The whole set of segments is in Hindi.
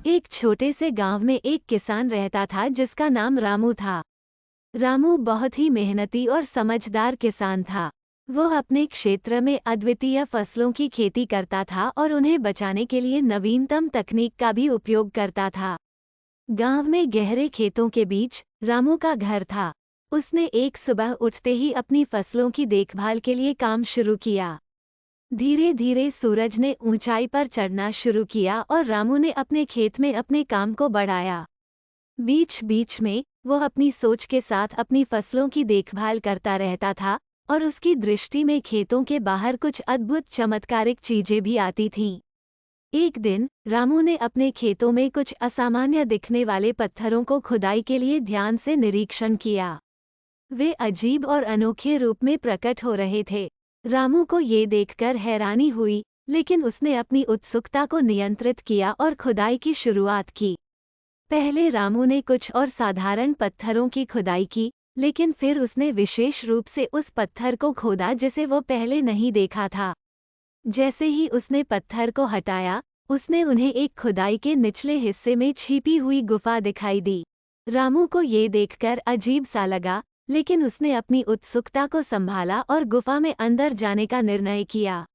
एक छोटे से गांव में एक किसान रहता था जिसका नाम रामू था। रामू बहुत ही मेहनती और समझदार किसान था। वो अपने क्षेत्र में अद्वितीय फसलों की खेती करता था और उन्हें बचाने के लिए नवीनतम तकनीक का भी उपयोग करता था। गांव में गहरे खेतों के बीच रामू का घर था। उसने एक सुबह उठते ही अपनी फसलों की देखभाल के लिए काम शुरू किया। धीरे धीरे सूरज ने ऊंचाई पर चढ़ना शुरू किया और रामू ने अपने खेत में अपने काम को बढ़ाया। बीच बीच में वो अपनी सोच के साथ अपनी फसलों की देखभाल करता रहता था और उसकी दृष्टि में खेतों के बाहर कुछ अद्भुत चमत्कारिक चीजें भी आती थीं। एक दिन रामू ने अपने खेतों में कुछ असामान्य दिखने वाले पत्थरों को खुदाई के लिए ध्यान से निरीक्षण किया। वे अजीब और अनोखे रूप में प्रकट हो रहे थे। रामू को ये देखकर हैरानी हुई, लेकिन उसने अपनी उत्सुकता को नियंत्रित किया और खुदाई की शुरुआत की। पहले रामू ने कुछ और साधारण पत्थरों की खुदाई की, लेकिन फिर उसने विशेष रूप से उस पत्थर को खोदा जिसे वो पहले नहीं देखा था। जैसे ही उसने पत्थर को हटाया, उसने उन्हें एक खुदाई के निचले हिस्से में छिपी हुई गुफा दिखाई दी। रामू को ये देखकर अजीब सा लगा, लेकिन उसने अपनी उत्सुकता को संभाला और गुफा में अंदर जाने का निर्णय किया।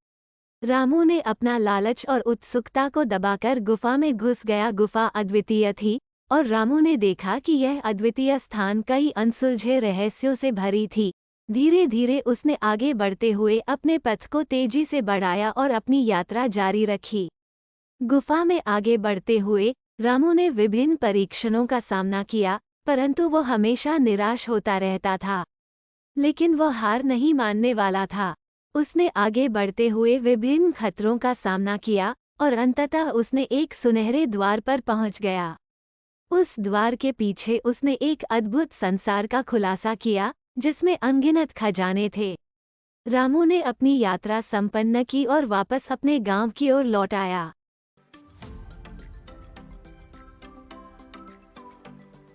रामू ने अपना लालच और उत्सुकता को दबाकर गुफा में घुस गया। गुफा अद्वितीय थी और रामू ने देखा कि यह अद्वितीय स्थान कई अनसुलझे रहस्यों से भरी थी। धीरे धीरे उसने आगे बढ़ते हुए अपने पथ को तेजी से बढ़ाया और अपनी यात्रा जारी रखी। गुफा में आगे बढ़ते हुए रामू ने विभिन्न परीक्षणों का सामना किया, परंतु वो हमेशा निराश होता रहता था। लेकिन वो हार नहीं मानने वाला था। उसने आगे बढ़ते हुए विभिन्न खतरों का सामना किया और अंततः उसने एक सुनहरे द्वार पर पहुंच गया। उस द्वार के पीछे उसने एक अद्भुत संसार का खुलासा किया, जिसमें अनगिनत खजाने थे। रामू ने अपनी यात्रा संपन्न की और वापस अपने गांव की ओर लौट आया।